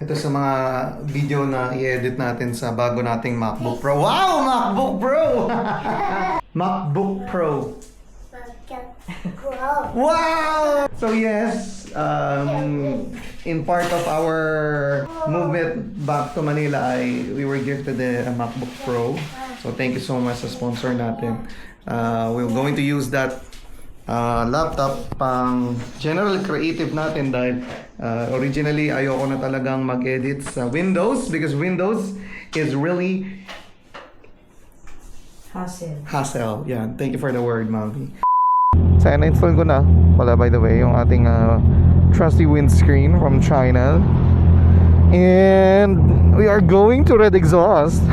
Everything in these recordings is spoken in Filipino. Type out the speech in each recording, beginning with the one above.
Ito sa mga video na i-edit natin sa bago nating MacBook Pro. Wow! MacBook Pro! MacBook Pro. Wow! So yes, in part of our movement back to Manila, we were gifted a MacBook Pro. So thank you so much sa sponsor natin. We're going to use that laptop pang general creative natin dahil originally ayoko na talagang mag-edit sa Windows because Windows is really hassle. Yeah, thank you for the word, Mami. So na-install ko na pala, by the way, yung ating trusty windscreen from China. And we are going to Red Exhaust.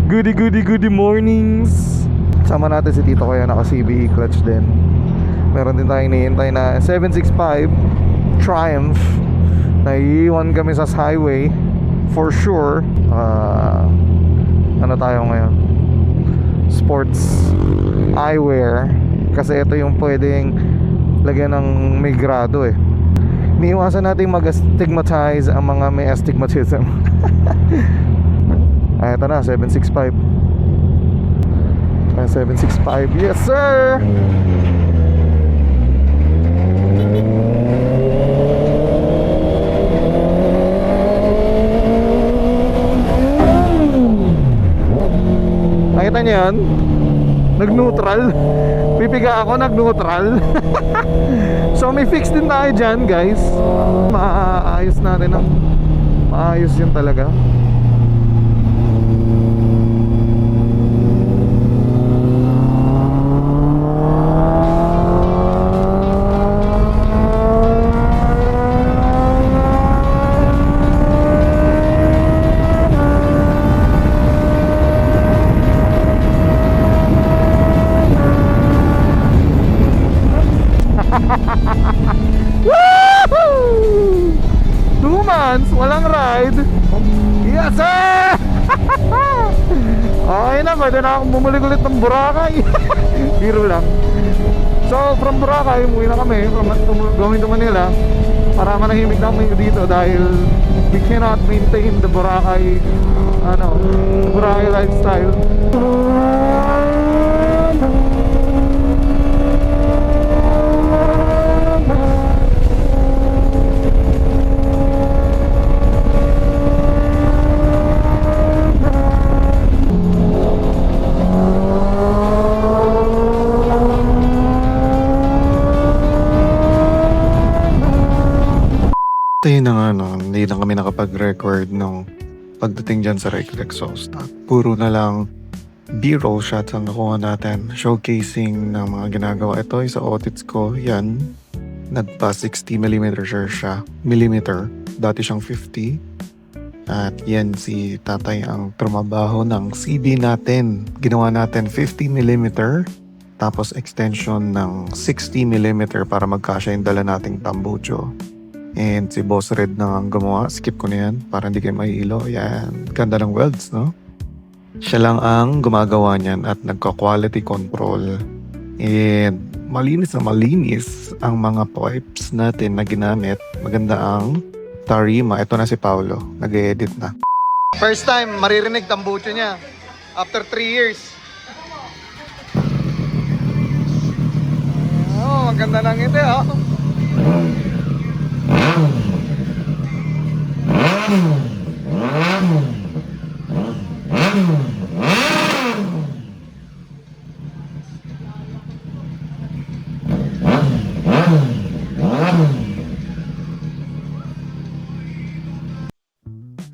Goody mornings. Sama natin si Tito kaya naka CBE clutch din. Meron din tayong hinihintay na 765 Triumph. Naiiwan kami sa highway for sure. Ano tayo ngayon? Sports eyewear. Kasi ito yung pwedeng lagyan ng may grado eh. Niiwasan natin mag-astigmatize ang mga may astigmatism. Ay, ito na, 765. 765. Yes, sir! Nakita niyo yan? Nag-neutral. Pipiga ako, nag-neutral. So may fix din tayo dyan, guys. Maayos natin ang maayos yun talaga. Walang ride. Yes, sir! Okay na, pwede na akong bumalik ulit ng Boracay. Biro lang. So, from Boracay, umuwi na kami going to Manila para manahimik na kami dito dahil we cannot maintain the Boracay Boracay lifestyle. Yun na nga, no, hindi na kami nakapag-record nung pagdating dyan sa Red Exhaust. Puro na lang B-roll shots ang nakuha natin, showcasing ng mga ginagawa. Ito sa audits ko, yan, nagpa 60mm siya, millimeter, dati siyang 50. At yan si tatay ang trumabaho ng CB natin. Ginawa natin 50mm, tapos extension ng 60mm para magkasya yung dala nating tambucho. And si Boss Red na ang gumawa. Skip ko na yan para hindi kayo maiilo. Yan. Ganda ng welds, no? Siya lang ang gumagawa niyan at nagka-quality control. And malinis na malinis ang mga pipes natin na ginamit. Maganda ang tarima. Ito na si Paolo. Nag-edit na. First time maririnig tambucho niya after 3 years. Oh, maganda lang ito, oh.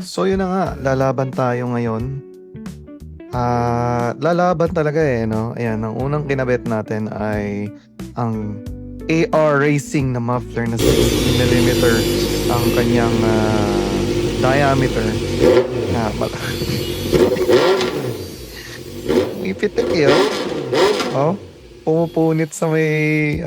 So yun na nga, lalaban tayo ngayon. Lalaban talaga eh, no? Ayan, ang unang kinabit natin ay ang AR Racing na muffler na 60mm ang kanyang diameter. May pitik eh, oh. Pumupunit sa may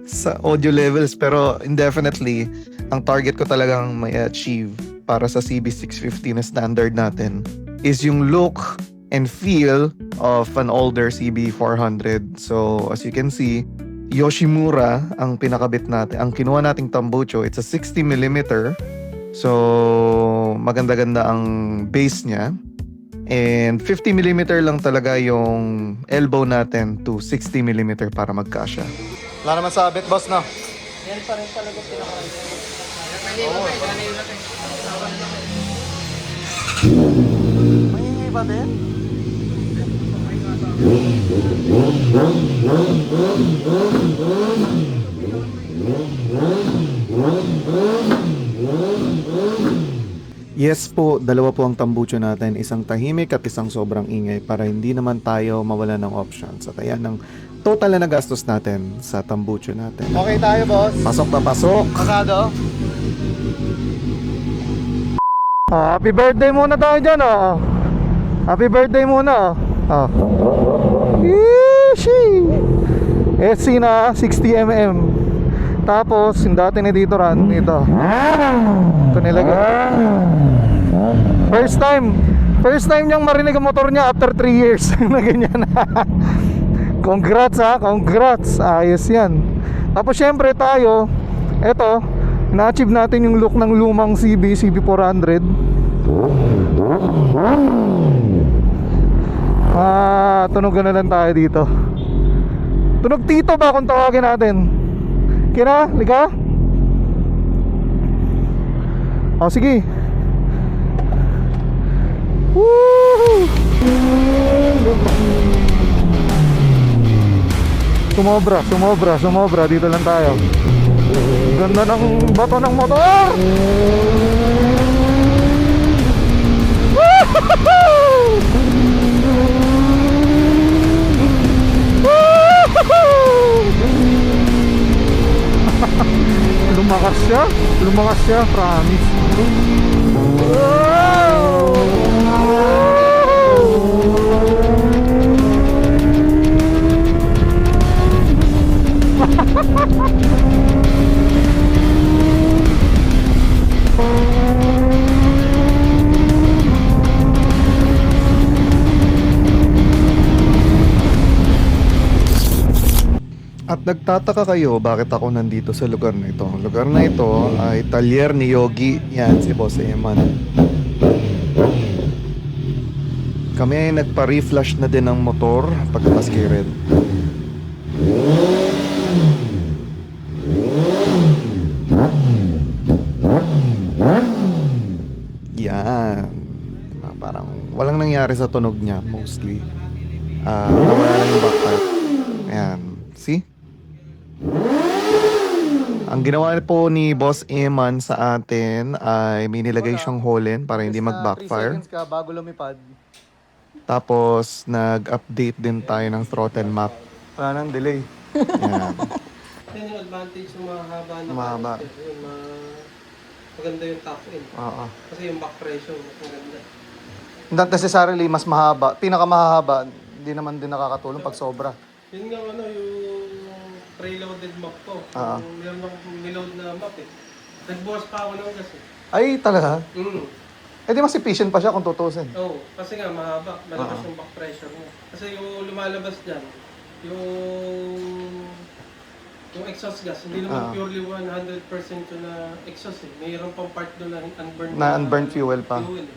sa audio levels, pero indefinitely ang target ko talagang may achieve para sa CB650 na standard natin is yung look and feel of an older CB400. So as you can see, Yoshimura ang pinakabit natin. Ang kinuha nating tambucho, it's a 60mm. So, maganda-ganda ang base niya. And 50mm lang talaga yung elbow natin to 60mm para magkasya. Wala naman sabit, boss, no? Yan pa rin talaga pinaka-idea. May iba din? Yes po, dalawa po ang tambucho natin, isang tahimik at isang sobrang ingay para hindi naman tayo mawala ng options. At ayan ang total na nagastos natin sa tambucho natin. Okay tayo, boss. Pasok na pasok! Pasado? Happy birthday muna tayo dyan, oh. Happy birthday muna, oh. Yeeshi! SC na 60mm. Tapos, yung dati ni Dito Ran, ito. Ito nilagay. First time niyang marinig ang motor niya after 3 years na ganyan. Congrats, ha, congrats. Ayos yan. Tapos syempre tayo, eto, na-achieve natin yung look ng lumang CB400. Tunog na lang tayo dito. Tunog tito ba kung tawagin natin? Kina, liga? O sige. Woohoo! Sumobra. Dito lang tayo. Ganda ng bato ng motor! Woohoo! Lumakas siya, promise. At nagtataka kayo bakit ako nandito sa lugar na ito. Ang lugar na ito ay talyer ni Yogi. Yan, si Boss Eman. Kami ay nagpa-reflush na din ng motor pagkatas kay Red. Yan. Parang walang nangyari sa tunog niya mostly. Nawala lang yung backpack. Ayan. See? Ang ginawa po ni Boss Eman sa atin ay may nilagay siyang hole-in para hindi mag-backfire. 3 seconds ka bago lumipad. Tapos nag-update din tayo ng throttle map. Wala nang delay. Yan. Yan yung advantage ng mahaba na Mahaba. canister. Yung maganda yung top end. Oo. Kasi yung back pressure, mas maganda. Not necessarily mas mahaba. Pinakamahaba, hindi naman din nakakatulong pag sobra. Yun nga yung preloaded map ko. Meron akong niload na map eh. Nagbukas pa ako ng gas eh. Ay, talaga? Mm. Eh di mas efficient pa siya kung tutusin. Oo, kasi nga mahaba. Malakas yung back pressure mo. Kasi yung lumalabas dyan, yung exhaust gas, hindi naman purely 100% yun na exhaust eh. Mayroon pang part doon na unburned. Na unburned fuel pa. Fuel eh.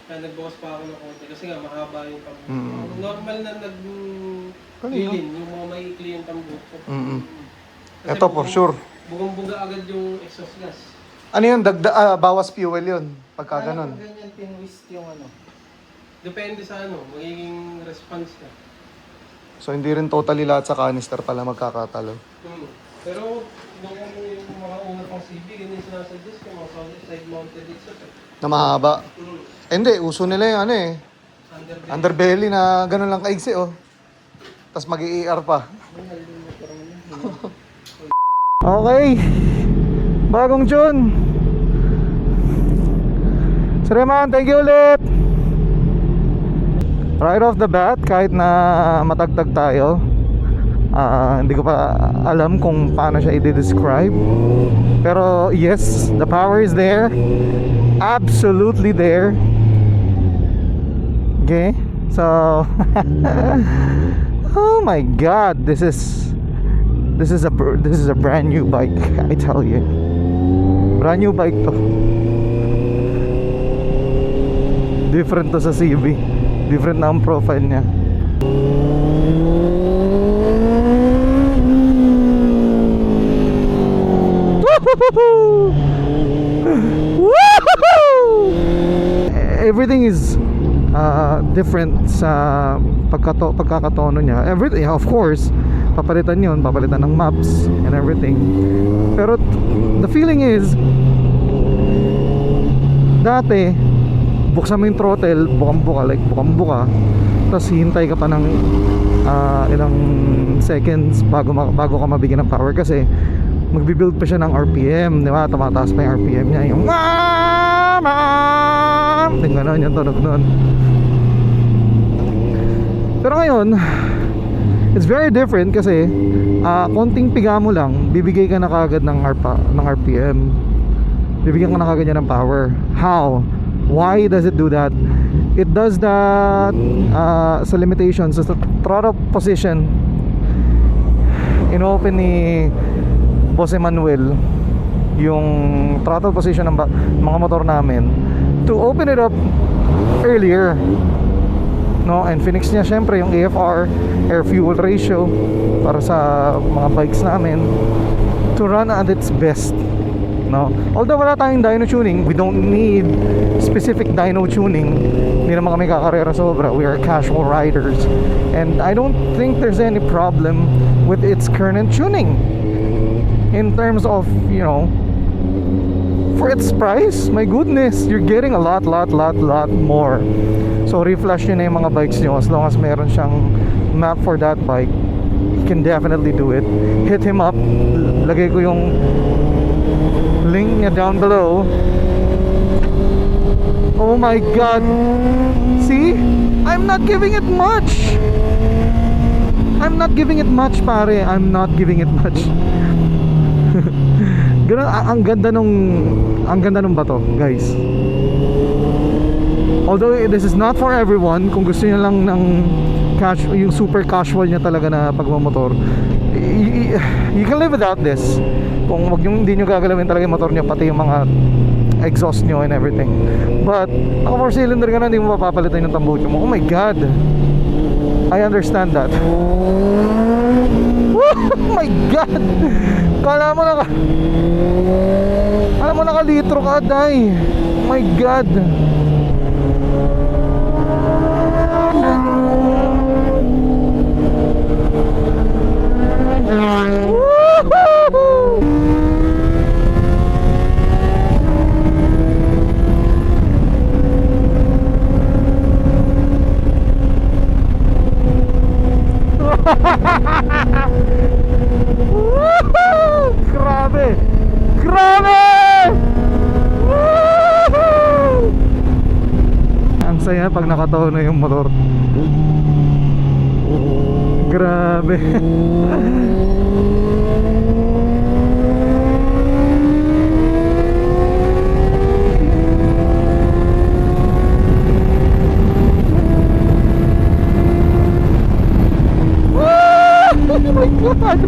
Kaya nagbukas pa ako ng konti kasi nga mahaba yung tambuko. Mm. Normal na nag-clean, yung mga maikli yung tambuko. Kasi Ito for sure. Bugong-buga agad yung exhaust gas. Ano yun? Bawas fuel yun. Pagka ganun. Ganyan pinwist yung ano. Depende sa magiging response na. So hindi rin totally lahat sa canister pala magkakatalo. Pero yung mga una pang CB, ganyan sinasuggest yung mga side-mounted exhaust eh. Na mahaba. Hindi, uso nila yung underbelly na ganun lang kaigsi, oh. Tapos mag-i-ER pa. Okay. Bagong tune. Sreman, thank you ulit. Right off the bat, kahit na matagtag tayo, hindi ko pa alam kung paano siya i-describe. Pero yes, the power is there. Absolutely there. Okay, so oh my god, this is This is a brand new bike, I tell you. Brand new bike to. Different to sa CB. Different na ang profile niya. Everything is different sa pagkakatono niya. Everything, of course, papalitan ng maps and everything. Pero the feeling is, dati buksan mo yung throttle, bukang-buka, tapos hintay ka pa ng ilang seconds bago ka mabigyan ng power kasi magbibuild pa siya ng RPM, di ba? Tumataas pa yung RPM niya, yung yung gano'n yung tunog nun. Pero ngayon, it's very different kasi konting piga mo lang, bibigay ka na kagad ng RPM, bibigyan ka na kagad niya ng power. How? Why does it do that? It does that sa limitations, sa throttle position. Inopen ni Boss Emmanuel yung throttle position ng mga motor namin to open it up earlier, no? And Phoenix niya syempre yung AFR, air fuel ratio, para sa mga bikes namin to run at its best, no? Although wala tayong dyno tuning, we don't need specific dyno tuning. Hindi naman kami kakarera sobra. We are casual riders, and I don't think there's any problem with its current tuning in terms of, you know, for its price. My goodness, you're getting a lot more. So reflash nyo na yung mga bikes nyo. As long as meron siyang map for that bike, you can definitely do it. Hit him up. Lagay ko yung link niya down below. Oh my god, see, I'm not giving it much. Pare. I'm not giving it much. Ganun, ang ganda nung bato, guys. Although this is not for everyone, kung gusto niyo lang ng yung super casual niya talaga na pagmamotor, you can live without this. Kung hindi nyo gagalawin talaga yung motor nyo, pati yung mga exhaust nyo and everything. But naka 4-cylinder ka na, hindi mo mapapalitan yung tambucho mo. Oh my god, I understand that. Oh my god, kala mo nakalitro ka, day. Oh my god. Grabe! Ang saya pag nakatono yung motor. Grabe. Oh my god.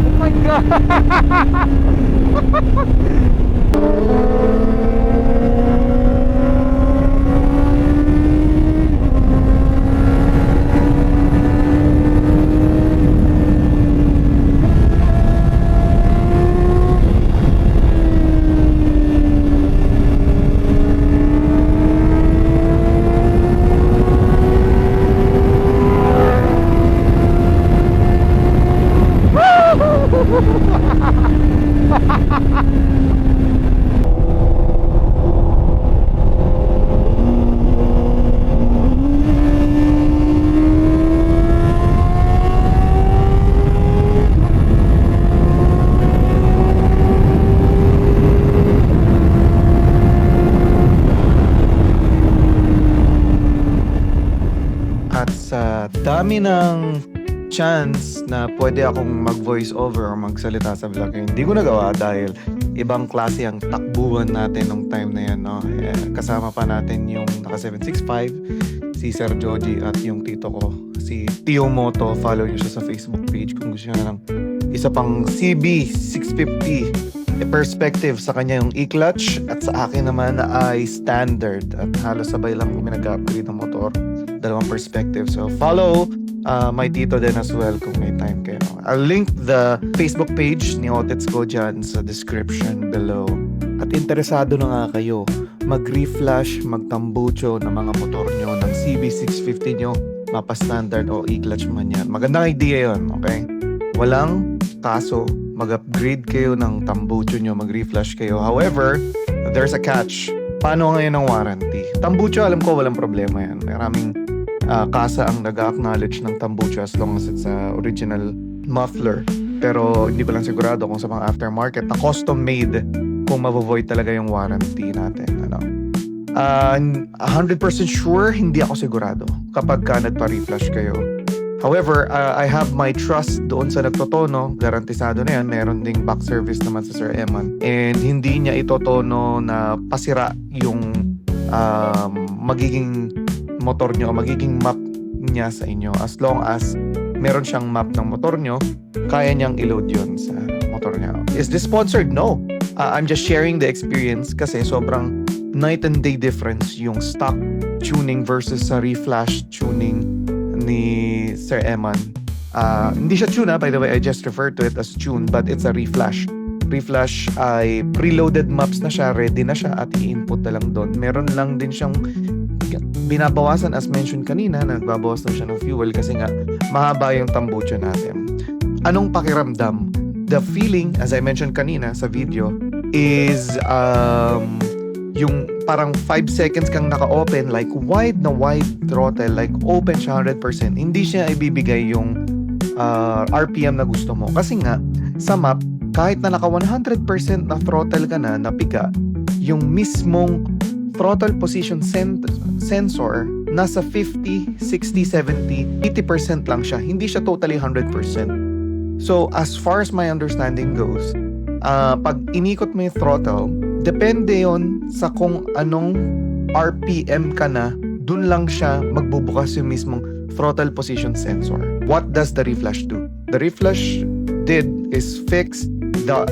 Oh my god. At sa dami ng chance na pwede akong mag-voice over o magsalita sa vlog, hindi ko nagawa dahil ibang klase ang takbuhan natin nung time na yan, no? Kasama pa natin yung naka 765, si Sir Joji at yung tito ko, si Tio Moto. Follow nyo siya sa Facebook page kung gusto nyo ng isa pang CB650 perspective. Sa kanya yung e-clutch at sa akin naman ay standard, at halos sabay lang kung nag-upgrade ng motor, dalawang perspective. So follow my tito din as well kung may time kayo. I'll link the Facebook page ni Otets ko dyan sa description below. At interesado na nga kayo mag-reflash, magtambucho ng mga motor nyo ng CB650 nyo, mapa standard o e-clutch man yan. Magandang idea yon, okay? Walang kaso mag-upgrade kayo ng tambucho nyo, mag-reflash kayo. However, there's a catch. Paano ngayon ang warranty? Tambucho, alam ko walang problema yan. Maraming kasa ang nag-acknowledge ng tambucho as long as it's original muffler. Pero hindi ko lang sigurado kung sa mga aftermarket na custom made kung mavovoid talaga yung warranty natin. 100% sure, hindi ako sigurado kapag ka nagpa-reflash kayo. However, I have my trust doon sa nagtotono. Garantisado na yan. Meron ding back service naman sa Sir Eman. And hindi niya itotono na pasira yung magiging motor nyo, magiging map niya sa inyo. As long as meron siyang map ng motor nyo, kaya niyang i-load yun sa motor niya. Is this sponsored? No. I'm just sharing the experience kasi sobrang night and day difference yung stock tuning versus sa reflash tuning ni Sir Eman. Hindi siya tune, by the way. I just refer to it as tune, but it's a reflash. Reflash ay preloaded maps na siya, ready na siya, at i-input na lang doon. Meron lang din siyang binabawasan, as mentioned kanina, nagbabawas na siya ng fuel kasi nga mahaba yung tambucho natin. Anong pakiramdam? The feeling, as I mentioned kanina sa video, is yung parang 5 seconds kang naka-open, like wide throttle, like open siya 100%. Hindi siya ibibigay yung RPM na gusto mo. Kasi nga, sa map, kahit na naka 100% na throttle ka na, napiga, yung mismong throttle position sensor, nasa 50, 60, 70, 80% lang siya. Hindi siya totally 100%. So, as far as my understanding goes, pag inikot mo yung throttle, depende yon sa kung anong RPM ka na, dun lang siya magbubukas yung mismong throttle position sensor. What does the reflash do? The reflash did is fix the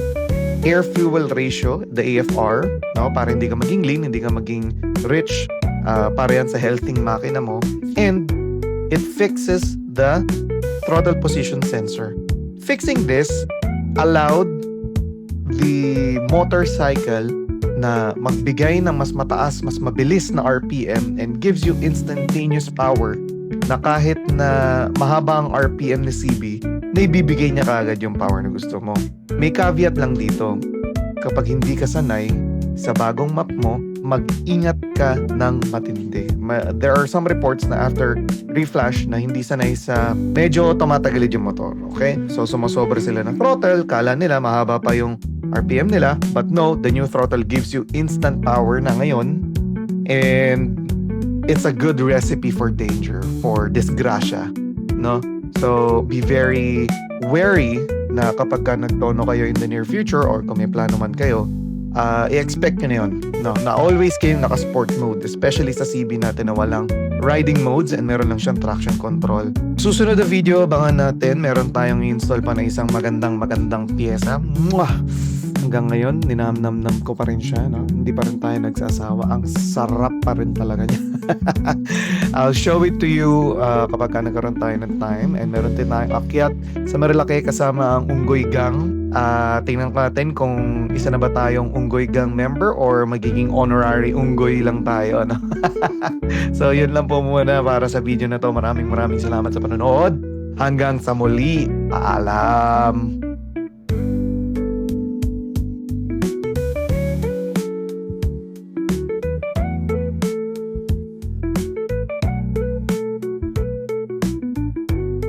air-fuel ratio, the AFR, no? Para hindi ka maging lean, hindi ka maging rich, para yan sa healthy makina mo. And it fixes the throttle position sensor. Fixing this allowed the motorcycle na magbigay ng mas mataas, mas mabilis na RPM and gives you instantaneous power na kahit na mahaba ang RPM ni CB, naibibigay niya kaagad yung power na gusto mo. May caveat lang dito. Kapag hindi ka sanay sa bagong map mo, mag-ingat ka ng matindi. There are some reports na after reflash na hindi sanay sa medyo tumatagilid yung motor. Okay? So sumasobra sila ng throttle, kala nila mahaba pa yung RPM nila, but no, the new throttle gives you instant power na ngayon, and it's a good recipe for danger, for disgrasya, no? So be very wary na kapag ka nagtono kayo in the near future, or kung may plano man kayo, i-expect nyo na yun, no? Na always kayong naka-sport mode, especially sa CB natin na walang riding modes and meron lang siyang traction control. Susunod na video, abangan natin, meron tayong install pa na isang magandang pyesa. Mwah! Hanggang ngayon, ninamnamnam ko pa rin siya, no? Hindi pa rin tayo nagsasawa. Ang sarap pa rin talaga niya. I'll show it to you kapag ka nagkaroon tayo ng time. And meron din tayong akyat sa Marilake kasama ang Unggoy Gang. Tingnan natin kung isa na ba tayong Unggoy Gang member or magiging honorary Unggoy lang tayo, no? So, yun lang po muna para sa video na to. Maraming salamat sa panonood. Hanggang sa muli. Paalam!